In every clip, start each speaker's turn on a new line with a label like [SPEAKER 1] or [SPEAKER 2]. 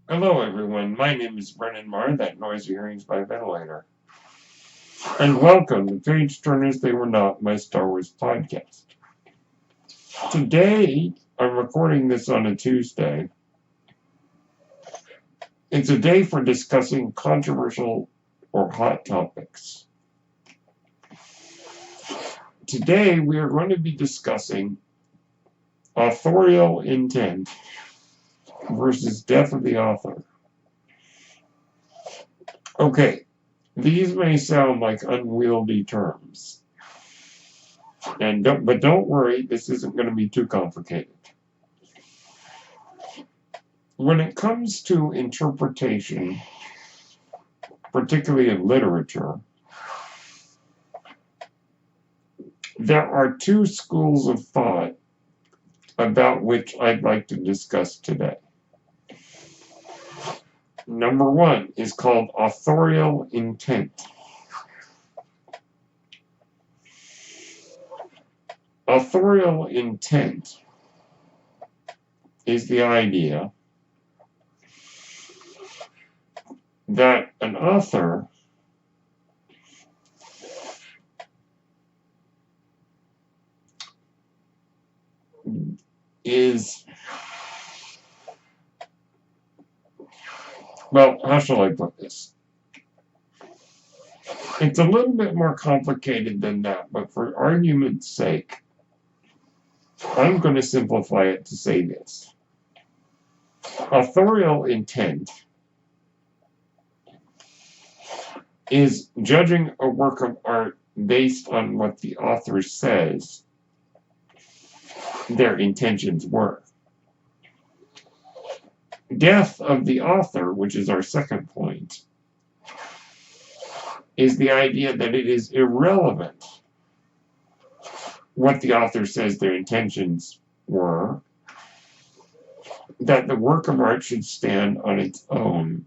[SPEAKER 1] Hello everyone, my name is Brennan Marr, that noise you're hearing is my ventilator. And welcome to Page Turners They Were Not, my Star Wars podcast. Today, I'm recording this on a Tuesday. It's a day for discussing controversial or hot topics. Today, we are going to be discussing authorial intent versus death of the author. Okay, these may sound like unwieldy terms. But don't worry, this isn't going to be too complicated. When it comes to interpretation, particularly in literature, there are two schools of thought about which I'd like to discuss today. Number one is called authorial intent. Authorial intent is the idea that an author is, well, how shall I put this? It's a little bit more complicated than that, but for argument's sake, I'm going to simplify it to say this. Authorial intent is judging a work of art based on what the author says their intentions were. Death of the author, which is our second point, is the idea that it is irrelevant what the author says their intentions were, that the work of art should stand on its own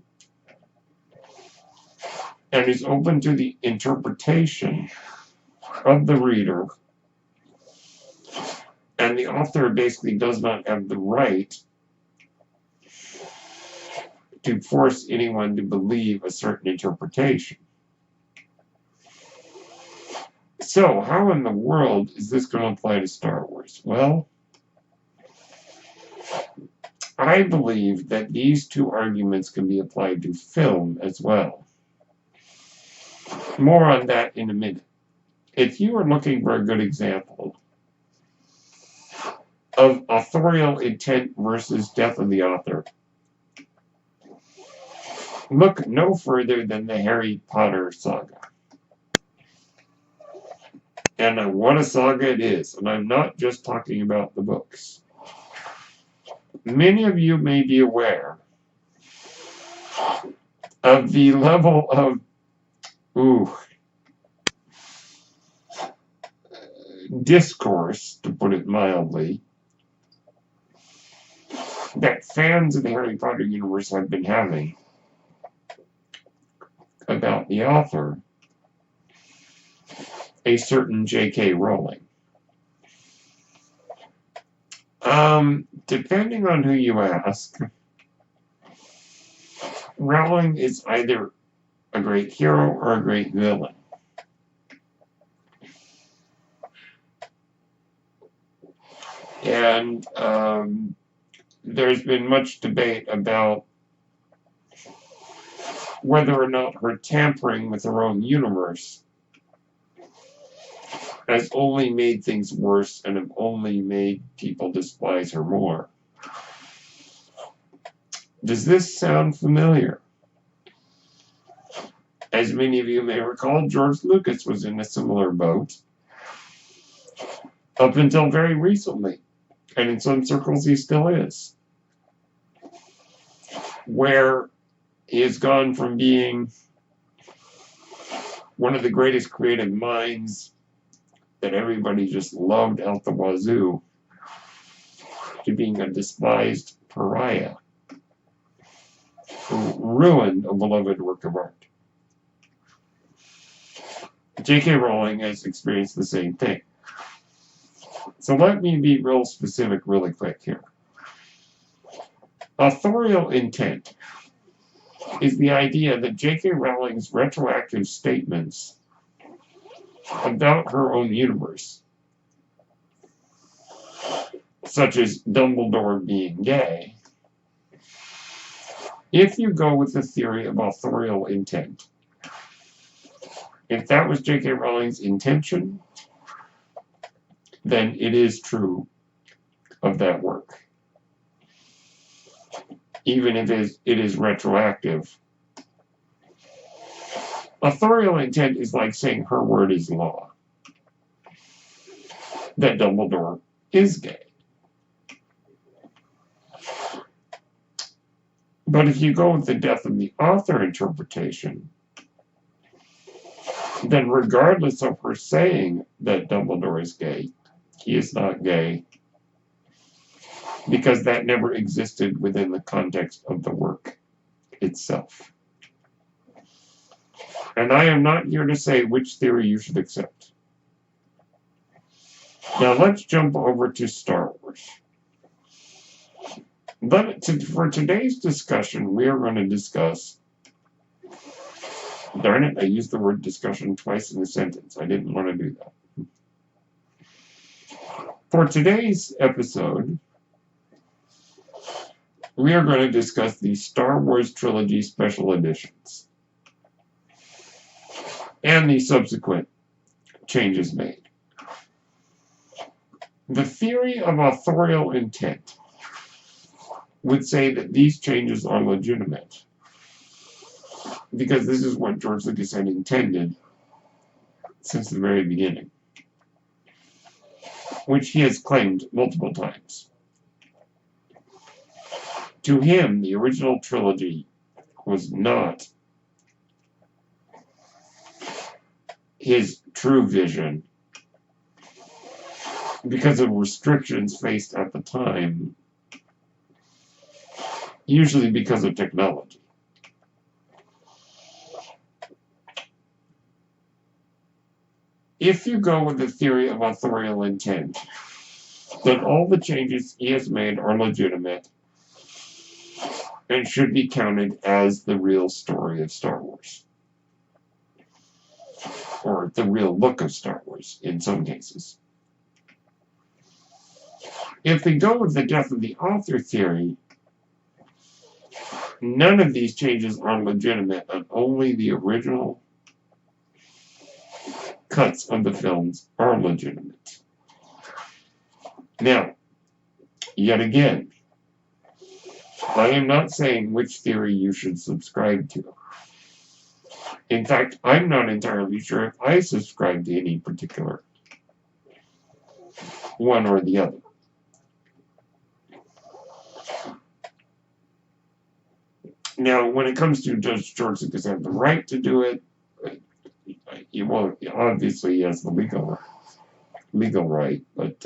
[SPEAKER 1] and is open to the interpretation of the reader, and the author basically does not have the right to force anyone to believe a certain interpretation. So, how in the world is this going to apply to Star Wars? Well, I believe that these two arguments can be applied to film as well. More on that in a minute. If you are looking for a good example of authorial intent versus death of the author, look no further than the Harry Potter saga. And what a saga it is, and I'm not just talking about the books. Many of you may be aware of the level of discourse, to put it mildly, that fans of the Harry Potter universe have been having about the author, a certain J.K. Rowling. Depending on who you ask, Rowling is either a great hero or a great villain. And there's been much debate about whether or not her tampering with her own universe has only made things worse and have only made people despise her more. Does this sound familiar? As many of you may recall, George Lucas was in a similar boat up until very recently, and in some circles he still is, where he has gone from being one of the greatest creative minds that everybody just loved out the wazoo to being a despised pariah who ruined a beloved work of art. J.K. Rowling has experienced the same thing. So let me be real specific really quick here. Authorial intent is the idea that J.K. Rowling's retroactive statements about her own universe, such as Dumbledore being gay, if you go with the theory of authorial intent, if that was J.K. Rowling's intention, then it is true of that work, even if it is retroactive. Authorial intent is like saying her word is law, that Dumbledore is gay. But if you go with the death of the author interpretation, then regardless of her saying that Dumbledore is gay, he is not gay, because that never existed within the context of the work itself. And I am not here to say which theory you should accept. Now let's jump over to Star Wars. For today's discussion, we are going to discuss, darn it, I used the word discussion twice in a sentence. I didn't want to do that. For today's episode, we are going to discuss the Star Wars Trilogy special editions and the subsequent changes made. The theory of authorial intent would say that these changes are legitimate because this is what George Lucas had intended since the very beginning, which he has claimed multiple times. To him, the original trilogy was not his true vision because of restrictions faced at the time, usually because of technology. If you go with the theory of authorial intent, then all the changes he has made are legitimate and should be counted as the real story of Star Wars, or the real look of Star Wars in some cases. If we go with the death of the author theory, none of these changes are legitimate, and only the original cuts of the films are legitimate. Now, yet again, I am not saying which theory you should subscribe to. In fact, I'm not entirely sure if I subscribe to any particular one or the other. Now, when it comes to does George Lucas have the right to do it, well, obviously he has the legal right, but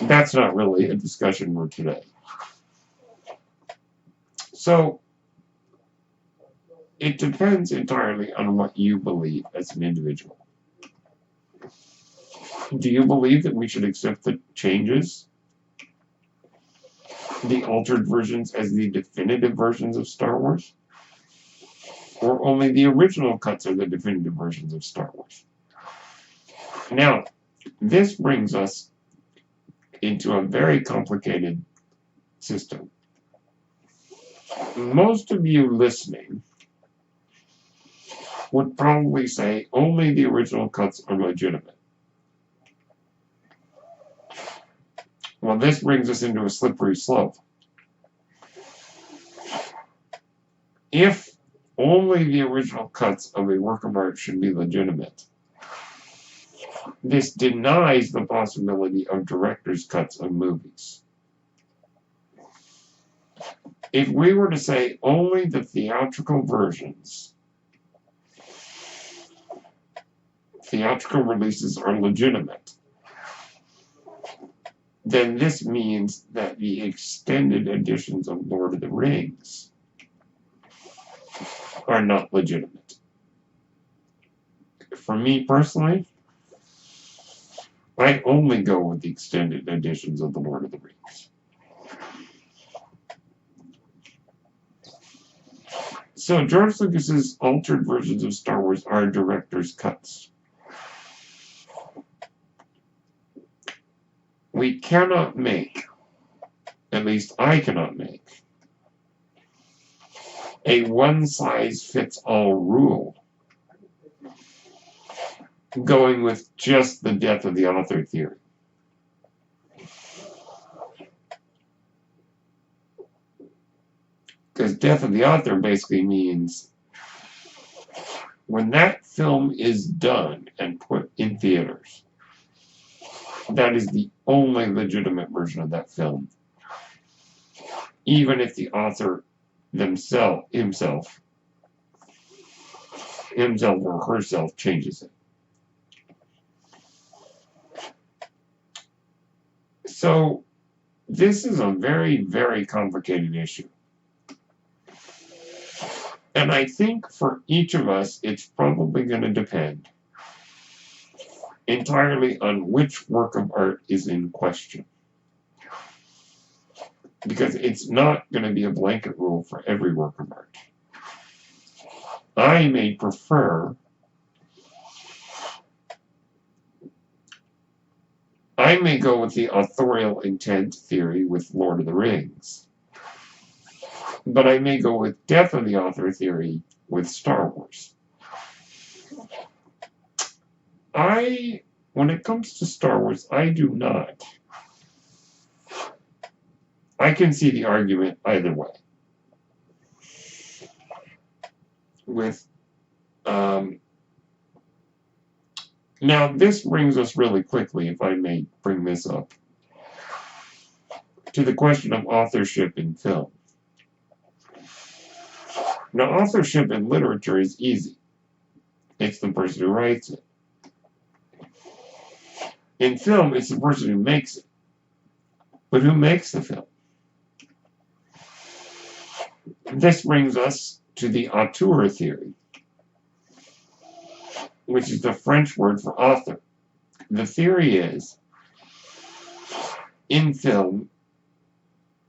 [SPEAKER 1] that's not really a discussion for today. So, it depends entirely on what you believe as an individual. Do you believe that we should accept the changes, the altered versions, as the definitive versions of Star Wars? Or only the original cuts are the definitive versions of Star Wars? Now, this brings us into a very complicated system. Most of you listening would probably say only the original cuts are legitimate. Well, this brings us into a slippery slope. If only the original cuts of a work of art should be legitimate, this denies the possibility of director's cuts of movies. If we were to say only the theatrical versions, theatrical releases are legitimate, then this means that the extended editions of Lord of the Rings are not legitimate. For me personally, I only go with the extended editions of the Lord of the Rings. So George Lucas's altered versions of Star Wars are director's cuts. We cannot make, at least I cannot make, a one-size-fits-all rule going with just the death of the author theory. Because death of the author basically means when that film is done and put in theaters, that is the only legitimate version of that film. Even if the author himself or herself changes it. So this is a very, very complicated issue. And I think for each of us, it's probably going to depend entirely on which work of art is in question. Because it's not going to be a blanket rule for every work of art. I may prefer, I may go with the authorial intent theory with Lord of the Rings. But I may go with death of the author theory with Star Wars. When it comes to Star Wars, I do not. I can see the argument either way. Now, this brings us really quickly, if I may bring this up, to the question of authorship in film. Now, authorship in literature is easy. It's the person who writes it. In film, it's the person who makes it. But who makes the film? This brings us to the auteur theory, which is the French word for author. The theory is, in film,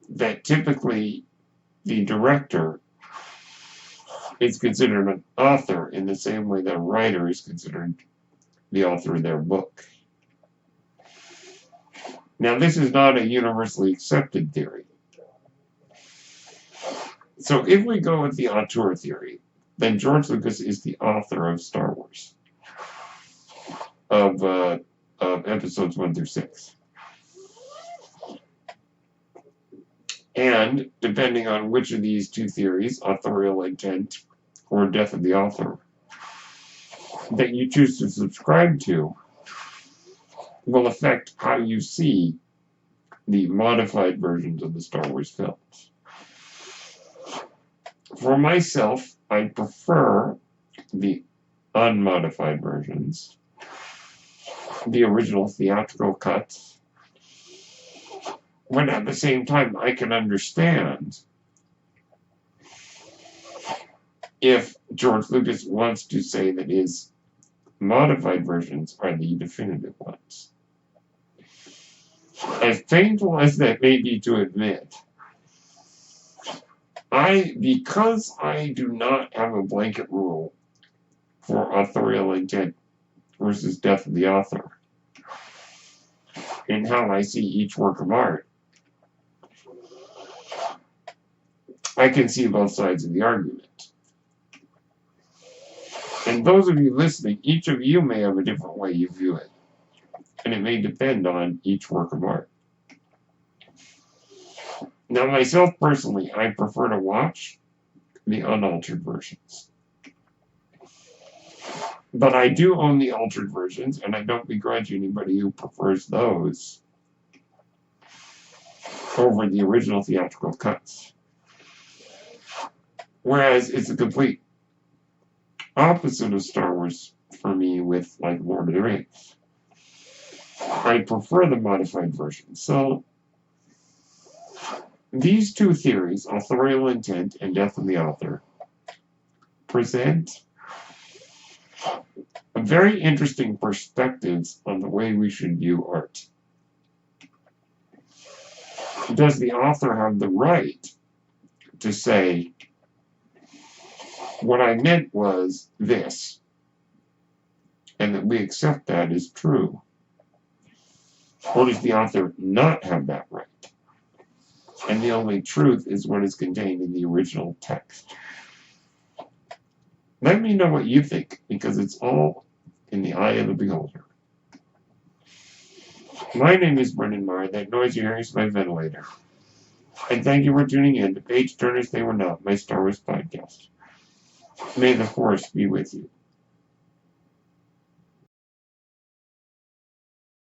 [SPEAKER 1] that typically the director is considered an author in the same way that a writer is considered the author of their book. Now, this is not a universally accepted theory. So if we go with the auteur theory, then George Lucas is the author of Star Wars, of episodes 1 through 6. And depending on which of these two theories, authorial intent or death of the author, that you choose to subscribe to, will affect how you see the modified versions of the Star Wars films. For myself, I prefer the unmodified versions, the original theatrical cuts, when at the same time I can understand if George Lucas wants to say that his modified versions are the definitive ones. As painful as that may be to admit, because I do not have a blanket rule for authorial intent versus death of the author in how I see each work of art, I can see both sides of the argument. And those of you listening, each of you may have a different way you view it. And it may depend on each work of art. Now, myself personally, I prefer to watch the unaltered versions. But I do own the altered versions, and I don't begrudge anybody who prefers those over the original theatrical cuts. Whereas it's a complete opposite of Star Wars for me with, like, Lord of the Rings. I prefer the modified version. So, these two theories, authorial intent and death of the author, present very interesting perspectives on the way we should view art. Does the author have the right to say, What I meant was this, and that we accept that as true. Or does the author not have that right? And the only truth is what is contained in the original text. Let me know what you think, because it's all in the eye of the beholder. My name is Brendan Marr. That noise you hear is my ventilator. And thank you for tuning in to Page Turners They Were Not, my Star Wars podcast. May the Force be with you.